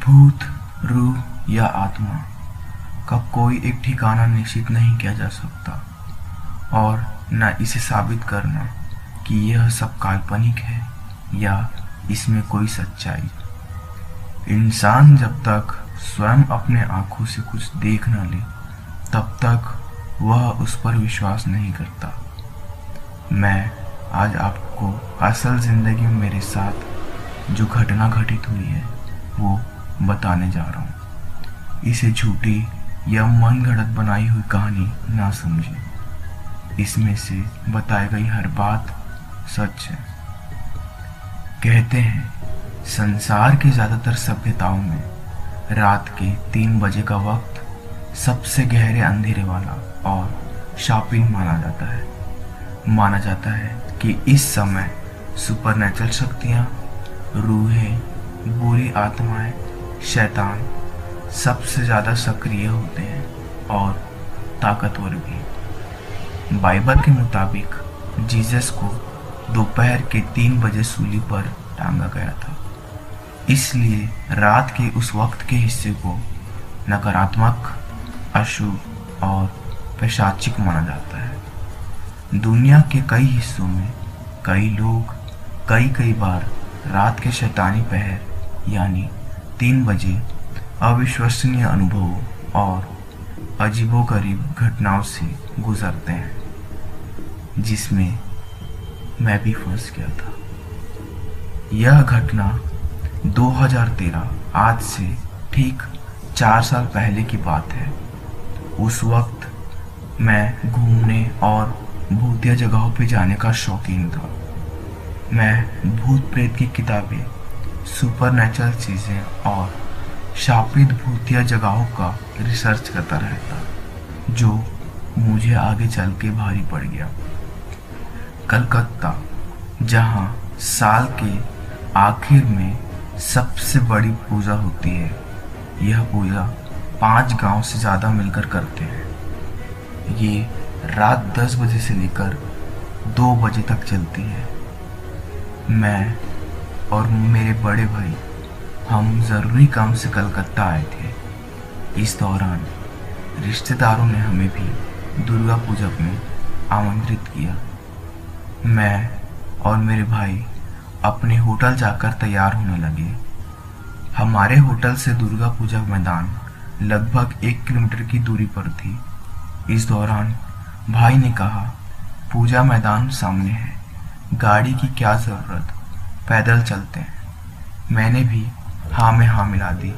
भूत, रूह या आत्मा का कोई एक ठिकाना निश्चित नहीं किया जा सकता और न इसे साबित करना कि यह सब काल्पनिक है या इसमें कोई सच्चाई। इंसान जब तक स्वयं अपने आंखों से कुछ देख न ले तब तक वह उस पर विश्वास नहीं करता। मैं आज आपको असल जिंदगी में मेरे साथ जो घटना घटित हुई है वो बताने जा रहा हूँ। इसे झूठी या मन गढ़ंत बनाई हुई कहानी ना समझें। इसमें से बताई गई हर बात सच है। कहते हैं संसार की ज्यादातर सभ्यताओं में रात के 3 बजे का वक्त सबसे गहरे अंधेरे वाला और शापिंग माना जाता है। माना जाता है कि इस समय सुपरनेचुरल शक्तियाँ, रूहें, बुरी आत्माएं, शैतान सबसे ज़्यादा सक्रिय होते हैं और ताकतवर भी। बाइबल के मुताबिक जीसस को दोपहर के 3 बजे सूली पर टांगा गया था। इसलिए रात के उस वक्त के हिस्से को नकारात्मक, अशुभ और पैशाचिक माना जाता है। दुनिया के कई हिस्सों में कई लोग कई बार रात के शैतानी पहर यानी 3 बजे अविश्वसनीय अनुभवों और अजीबोगरीब घटनाओं से गुजरते हैं, जिसमें मैं भी फंस गया था। यह घटना 2013 आज से ठीक 4 साल पहले की बात है। उस वक्त मैं घूमने और भूतिया जगहों पे जाने का शौकीन था। मैं भूत प्रेत की किताबें, सुपरनेचुरल चीज़ें और शापित भूतिया जगहों का रिसर्च करता रहता, जो मुझे आगे चल के भारी पड़ गया। कलकत्ता, जहाँ साल के आखिर में सबसे बड़ी पूजा होती है, यह पूजा 5 गांव से ज़्यादा मिलकर करते हैं। ये रात 10 बजे से लेकर 2 बजे तक चलती है। मैं और मेरे बड़े भाई हम ज़रूरी काम से कलकत्ता आए थे। इस दौरान रिश्तेदारों ने हमें भी दुर्गा पूजा में आमंत्रित किया। मैं और मेरे भाई अपने होटल जाकर तैयार होने लगे। हमारे होटल से दुर्गा पूजा मैदान लगभग 1 किलोमीटर की दूरी पर थी। इस दौरान भाई ने कहा, पूजा मैदान सामने है, गाड़ी की क्या ज़रूरत, पैदल चलते हैं। मैंने भी हाँ में हाँ मिला दी।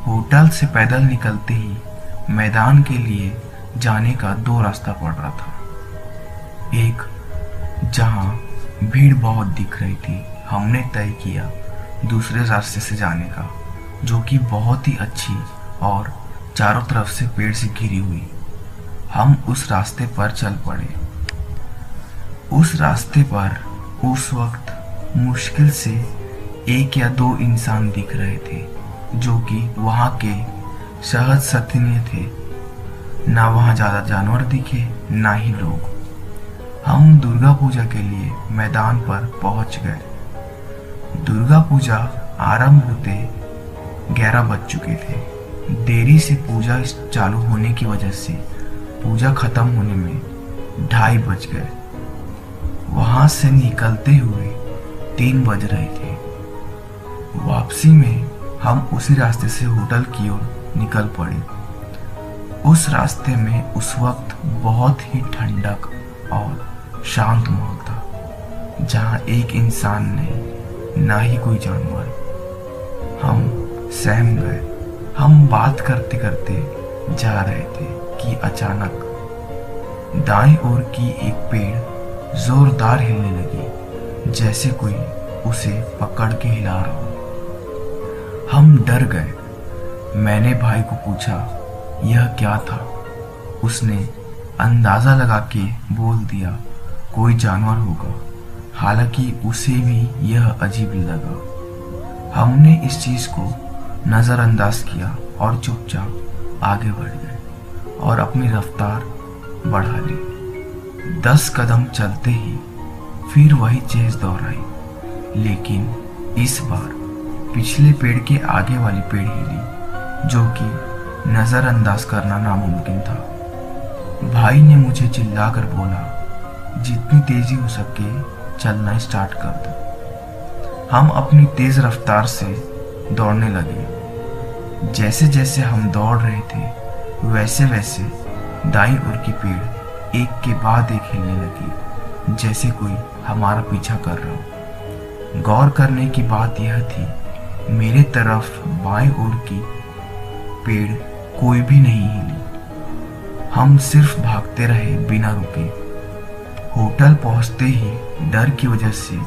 होटल से पैदल निकलते ही मैदान के लिए जाने का 2 रास्ता पड़ रहा था। एक जहाँ भीड़ बहुत दिख रही थी, हमने तय किया दूसरे रास्ते से जाने का, जो कि बहुत ही अच्छी और चारों तरफ से पेड़ से घिरी हुई। हम उस रास्ते पर चल पड़े। उस रास्ते पर उस वक्त मुश्किल से 1 या 2 इंसान दिख रहे थे, जो कि वहाँ के सहज सथनीय थे। ना वहाँ ज़्यादा जानवर दिखे, ना ही लोग। हम दुर्गा पूजा के लिए मैदान पर पहुँच गए। दुर्गा पूजा आरंभ होते 11 बज चुके थे। देरी से पूजा चालू होने की वजह से पूजा खत्म होने में 2:30 बज गए। वहां से निकलते हुए 3 बज रहे थे। वापसी में हम उसी रास्ते से होटल की ओर निकल पड़े। उस रास्ते में उस वक्त बहुत ही ठंडक और शांत माहौल था, जहां एक इंसान ने ना ही कोई जानवर। हम सहम गए। हम बात करते करते जा रहे थे कि अचानक दाईं ओर की एक पेड़ जोरदार हिलने लगी, जैसे कोई उसे पकड़ के हिला रहा हो। हम डर गए। मैंने भाई को पूछा यह क्या था। उसने अंदाजा लगा के बोल दिया कोई जानवर होगा। हालांकि उसे भी यह अजीब लगा। हमने इस चीज को नजरअंदाज किया और चुपचाप आगे बढ़ गए और अपनी रफ्तार बढ़ा ली। 10 कदम चलते ही फिर वही चीज दोहराई, लेकिन इस बार पिछले पेड़ के आगे वाली पेड़ हिली, जो कि नजरअंदाज करना नामुमकिन था। भाई ने मुझे चिल्लाकर बोला, जितनी तेजी हो सके चलना स्टार्ट कर दो। हम अपनी तेज रफ्तार से दौड़ने लगे। जैसे जैसे हम दौड़ रहे थे वैसे वैसे दाईं ओर की पेड़ एक के बाद एक हिलने लगी, जैसे कोई हमारा पीछा कर रहा हो। गौर करने की बात यह थी, मेरे तरफ बाईं ओर की पेड़ कोई भी नहीं हिली। हम सिर्फ भागते रहे बिना रुके। होटल पहुंचते ही डर की वजह से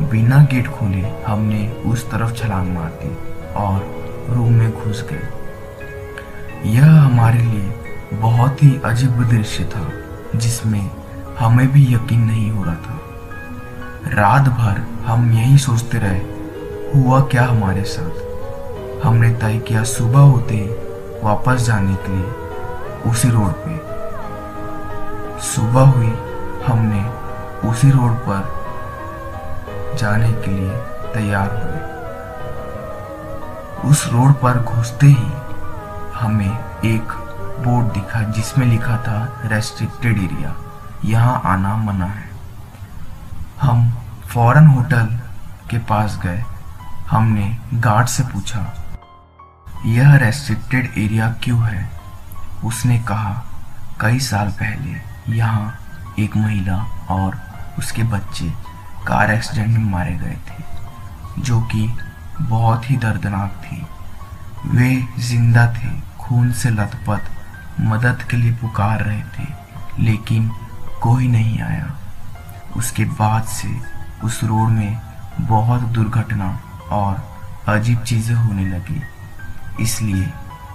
बिना गेट खोले हमने उस तरफ छलांग मार दी और रूम में घुस गए। यह हमारे लिए बहुत ही अजीब दृश्य था, जिसमें हमें भी यकीन नहीं हो रहा था। रात भर हम यही सोचते रहे, हुआ क्या हमारे साथ। हमने तय किया सुबह होते ही वापस जाने के लिए उसी रोड पे। सुबह हुई, हमने उसी रोड पर जाने के लिए तैयार हुए। उस रोड पर घुसते ही हमें एक बोर्ड दिखा, जिसमें लिखा था रेस्ट्रिक्टेड एरिया, यहाँ आना मना है। हम फौरन होटल के पास गए। हमने गार्ड से पूछा, यह रेस्ट्रिक्टेड एरिया क्यों है? उसने कहा, कई साल पहले यहाँ एक महिला और उसके बच्चे कार एक्सीडेंट में मारे गए थे, जो कि बहुत ही दर्दनाक थी। वे जिंदा थे, खून से लथपथ, मदद के लिए पुकार रहे थे, लेकिन कोई नहीं आया। उसके बाद से उस रोड में बहुत दुर्घटना और अजीब चीजें होने लगी, इसलिए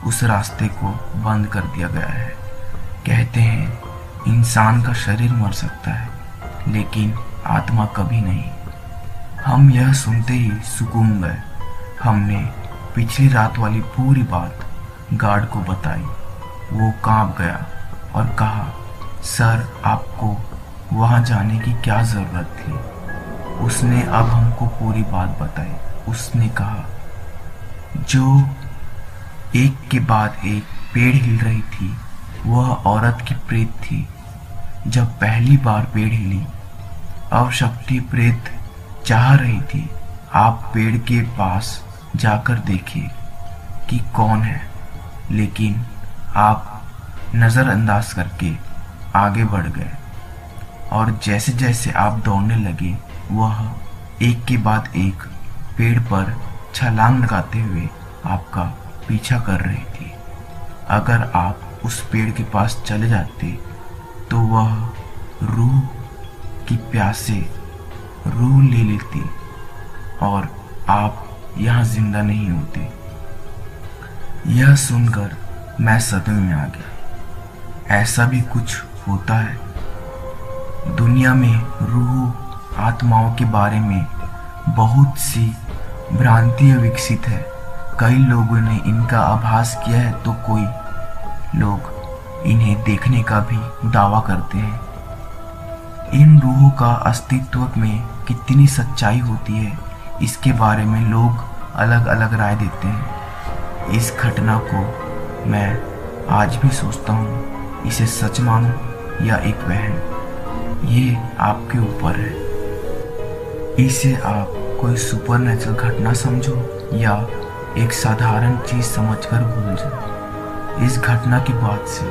उस रास्ते को बंद कर दिया गया है। कहते हैं इंसान का शरीर मर सकता है, लेकिन आत्मा कभी नहीं। हम यह सुनते ही सुकून गए। हमने पिछली रात वाली पूरी बात गार्ड को बताई। वो कांप गया और कहा, सर आपको वहां जाने की क्या जरूरत थी? उसने अब हमको पूरी बात बताई। उसने कहा, जो एक के बाद एक पेड़ हिल रही थी, वह औरत की प्रेत थी। जब पहली बार पेड़ हिली, अब शक्ति प्रेत चाह रही थी आप पेड़ के पास जाकर देखिए कि कौन है, लेकिन आप नजरअंदाज करके आगे बढ़ गए। और जैसे जैसे आप दौड़ने लगे, वह एक के बाद एक पेड़ पर छलांग लगाते हुए आपका पीछा कर रही थी। अगर आप उस पेड़ के पास चले जाते तो वह रूह की प्यास से रूह ले लेती और आप यहाँ जिंदा नहीं होते। यह सुनकर मैं सदमे में आ गया। ऐसा भी कुछ होता है। दुनिया में रूह आत्माओं के बारे में बहुत सी भ्रांतियां विकसित है। कई लोगों ने इनका आभास किया है, तो कोई लोग इन्हें देखने का भी दावा करते हैं। इन रूहों का अस्तित्व में कितनी सच्चाई होती है, इसके बारे में लोग अलग अलग राय देते हैं। इस घटना को मैं आज भी सोचता हूँ, इसे सच मानो या एक वहम, ये आपके ऊपर है। इसे आप कोई सुपरनेचुरल घटना समझो या एक साधारण चीज समझकर भूल जाओ। इस घटना के बाद से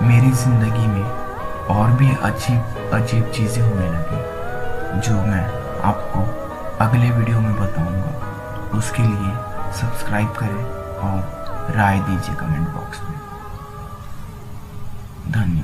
मेरी जिंदगी में और भी अजीब अजीब चीजें होने लगी, जो मैं आपको अगले वीडियो में बताऊंगा। उसके लिए सब्सक्राइब करें और राय दीजिए कमेंट बॉक्स में। धन्यवाद।